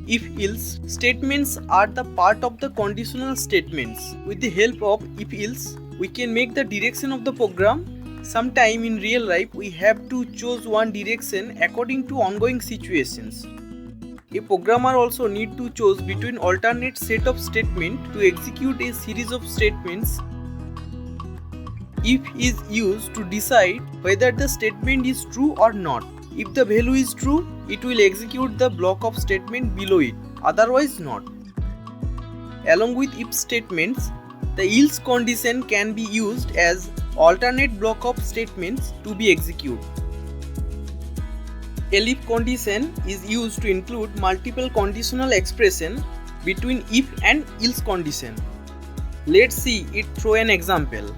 If-else statements are the part of the conditional statements. With the help of if-else, we can make the direction of the program. Sometime in real life, we have to choose one direction according to ongoing situations. A programmer also need to choose between alternate set of statements to execute a series of statements. If is used to decide whether the statement is true or not. If the value is true, it will execute the block of statement below it, otherwise not. Along with if statements, the else condition can be used as alternate block of statements to be executed. Elif condition is used to include multiple conditional expression between if and else condition. Let's see it through an example.